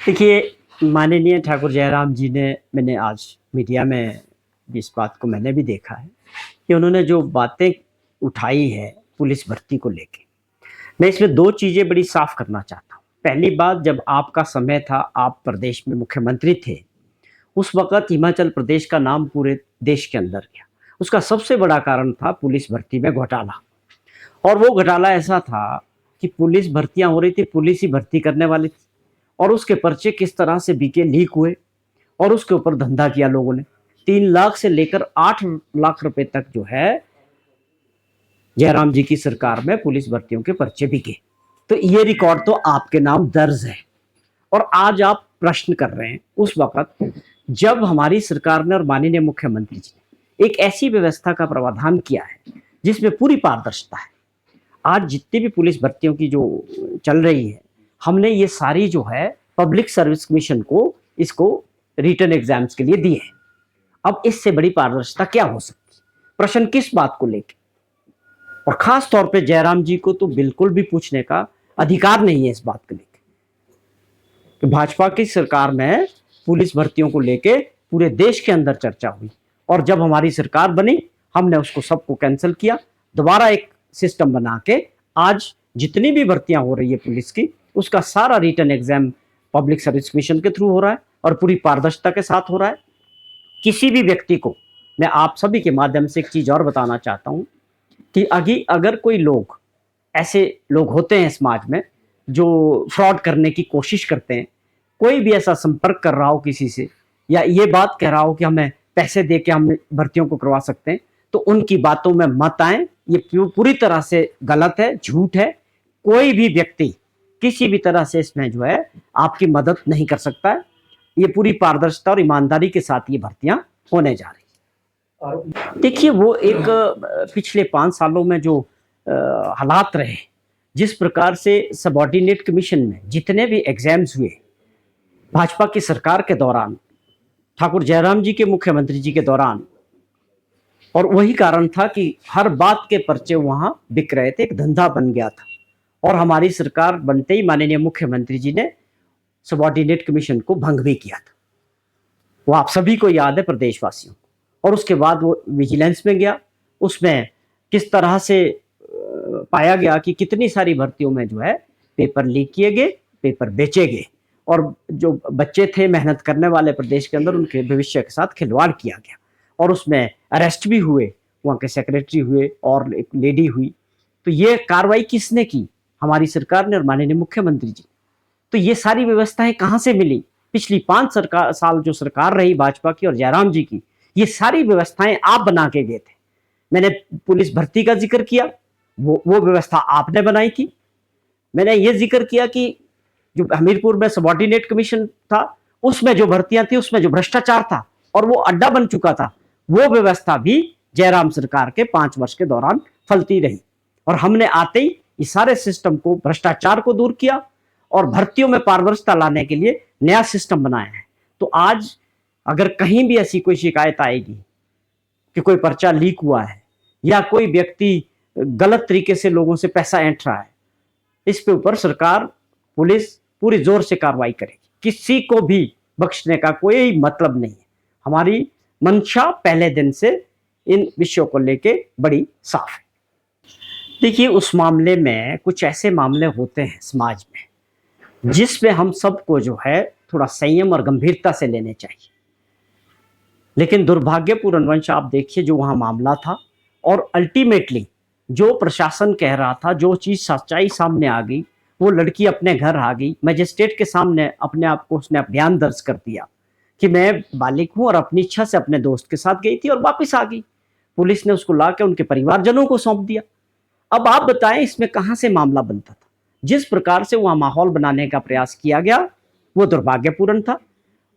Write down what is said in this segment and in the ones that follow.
देखिए, माननीय ठाकुर जयराम जी ने मैंने आज मीडिया में इस बात को मैंने भी देखा है कि उन्होंने जो बातें उठाई है पुलिस भर्ती को लेके, मैं इसमें 2 चीज़ें बड़ी साफ करना चाहता हूँ। पहली बात, जब आपका समय था, आप प्रदेश में मुख्यमंत्री थे, उस वक़्त हिमाचल प्रदेश का नाम पूरे देश के अंदर गया। उसका सबसे बड़ा कारण था पुलिस भर्ती में घोटाला। और वो घोटाला ऐसा था कि पुलिस भर्तियाँ हो रही थी, पुलिस ही भर्ती करने वाली थी और उसके पर्चे किस तरह से बिके, लीक हुए और उसके ऊपर धंधा किया लोगों ने। 3 लाख से लेकर 8 लाख रुपए तक जो है जयराम जी की सरकार में पुलिस भर्तियों के पर्चे बिके। तो ये रिकॉर्ड तो आपके नाम दर्ज है। और आज आप प्रश्न कर रहे हैं उस वक़्त जब हमारी सरकार ने और माननीय मुख्यमंत्री जी ने एक ऐसी व्यवस्था का प्रावधान किया है जिसमें पूरी पारदर्शिता है। आज जितनी भी पुलिस भर्तियों की जो चल रही है, हमने ये सारी जो है पब्लिक सर्विस कमीशन को इसको रिटन एग्जाम्स के लिए दी है। अब इससे बड़ी पारदर्शिता क्या हो सकती है? प्रश्न किस बात को लेके? और खास तौर पे जयराम जी को तो बिल्कुल भी पूछने का अधिकार नहीं है इस बात को लेके कि भाजपा की सरकार में पुलिस भर्तियों को लेके पूरे देश के अंदर चर्चा हुई और जब हमारी सरकार बनी हमने उसको सबको कैंसिल किया, दोबारा एक सिस्टम बना के आज जितनी भी भर्तियां हो रही है पुलिस की, उसका सारा written exam public service commission के थ्रू हो रहा है और पूरी पारदर्शिता के साथ हो रहा है। किसी भी व्यक्ति को मैं आप सभी के माध्यम से एक चीज और बताना चाहता हूं कि अगर कोई लोग ऐसे लोग होते हैं समाज में जो फ्रॉड करने की कोशिश करते हैं, कोई भी ऐसा संपर्क कर रहा हो किसी से या ये बात कह रहा हो कि हमें पैसे दे के हम भर्तियों को करवा सकते हैं, तो उनकी बातों में मत आए। ये पूरी तरह से गलत है, झूठ है। कोई भी व्यक्ति किसी भी तरह से इसमें जो है आपकी मदद नहीं कर सकता है। ये पूरी पारदर्शिता और ईमानदारी के साथ ये भर्तियां होने जा रही है। देखिए, वो एक पिछले 5 सालों में जो हालात रहे, जिस प्रकार से सबऑर्डिनेट कमीशन में जितने भी एग्जाम्स हुए भाजपा की सरकार के दौरान, ठाकुर जयराम जी के मुख्यमंत्री जी के दौरान, और वही कारण था कि हर बात के पर्चे वहां बिक रहे थे, एक धंधा बन गया था। और हमारी सरकार बनते ही माननीय मुख्यमंत्री जी ने सबऑर्डिनेट कमीशन को भंग भी किया था, वो आप सभी को याद है, प्रदेशवासियों को। और उसके बाद वो विजिलेंस में गया, उसमें किस तरह से पाया गया कि कितनी सारी भर्तियों में जो है पेपर लीक किए गए, पेपर बेचे गए और जो बच्चे थे मेहनत करने वाले प्रदेश के अंदर, उनके भविष्य के साथ खिलवाड़ किया गया और उसमें अरेस्ट भी हुए, वहाँ के सेक्रेटरी हुए और एक लेडी हुई। तो ये कार्रवाई किसने की? हमारी सरकार ने और माननीय मुख्यमंत्री जी। तो ये सारी व्यवस्थाएं कहाँ से मिली? पिछली 5 साल जो सरकार रही भाजपा की और जयराम जी की, ये सारी व्यवस्थाएं आप बना के गए थे। मैंने पुलिस भर्ती का जिक्र किया, वो व्यवस्था आपने बनाई थी। मैंने ये जिक्र किया कि जो हमीरपुर में सबऑर्डिनेट कमीशन था, उसमें जो भर्तियां थी, उसमें जो भ्रष्टाचार था और वो अड्डा बन चुका था, वो व्यवस्था भी जयराम सरकार के 5 वर्ष के दौरान फलती रही। और हमने आते ही इस सारे सिस्टम को, भ्रष्टाचार को दूर किया और भर्तियों में पारदर्शिता लाने के लिए नया सिस्टम बनाया है। तो आज अगर कहीं भी ऐसी कोई शिकायत आएगी कि कोई पर्चा लीक हुआ है या कोई व्यक्ति गलत तरीके से लोगों से पैसा ऐंठ रहा है, इस पे ऊपर सरकार, पुलिस पूरी जोर से कार्रवाई करेगी। किसी को भी बख्शने का कोई मतलब नहीं है। हमारी मंशा पहले दिन से इन विषयों को लेके बड़ी साफ है। देखिए, उस मामले में कुछ ऐसे मामले होते हैं समाज में जिसमें हम सबको जो है थोड़ा संयम और गंभीरता से लेने चाहिए। लेकिन दुर्भाग्यपूर्ण वंश आप देखिए जो वहां मामला था और अल्टीमेटली जो प्रशासन कह रहा था, जो चीज सच्चाई सामने आ गई, वो लड़की अपने घर आ गई, मजिस्ट्रेट के सामने अपने आप को उसने बयान दर्ज कर दिया कि मैं बालिग हूं और अपनी इच्छा से अपने दोस्त के साथ गई थी और वापस आ गई। पुलिस ने उसको लाके उनके परिवारजनों को सौंप दिया। अब आप बताएं इसमें कहां से मामला बनता था? जिस प्रकार से वहां माहौल बनाने का प्रयास किया गया वो दुर्भाग्यपूर्ण था।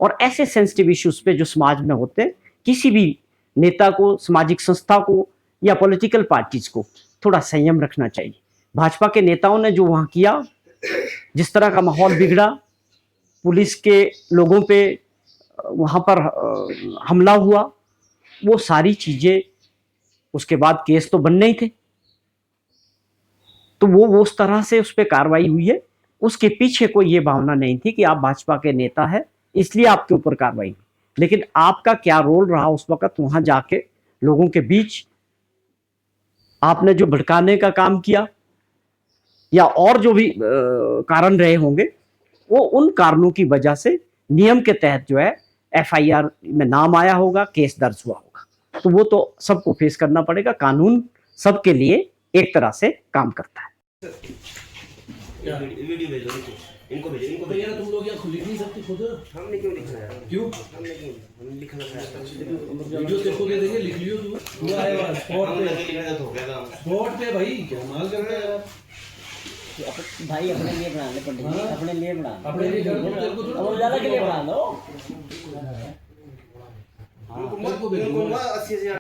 और ऐसे सेंसिटिव इश्यूज पे जो समाज में होते, किसी भी नेता को, सामाजिक संस्था को या पॉलिटिकल पार्टीज को थोड़ा संयम रखना चाहिए। भाजपा के नेताओं ने जो वहां किया, जिस तरह का माहौल बिगड़ा, पुलिस के लोगों पे वहां पर हमला हुआ, वो सारी चीजें, उसके बाद केस तो बनने ही थे, तो वो उस तरह से उस पर कार्रवाई हुई है उसके पीछे कोई ये भावना नहीं थी कि आप भाजपा के नेता है इसलिए आपके ऊपर कार्रवाई, लेकिन आपका क्या रोल रहा उस वक्त वहां जाके लोगों के बीच, आपने जो भड़काने का काम किया या और जो भी कारण रहे होंगे, वो उन कारणों की वजह से नियम के तहत जो है एफआईआर में नाम आया होगा, केस दर्ज हुआ होगा। तो वो तो सबको फेस करना पड़ेगा, कानून सबके लिए एक तरह से काम करता है। वीडियो भेजो इनको भेजो इनको भैया तुम लोग यहाँ खुद लिख नहीं सकते खुद? हमने क्यों लिखना है? क्यों? हमने क्यों हम लिखना है? वीडियो तेरे को दे देंगे, लिख लियो तू। तू आएगा स्पॉट हमने पे, लिखना तो हो गया था। स्पॉट पे भाई क्या माल करता है यार। भाई अपने लिए बना ले पंडित जी, हाँ? अपने लिए बना लो। अपने लिए कर, तेरे को थोड़ा- और उजाला के लिए बना लो। उनको 80,000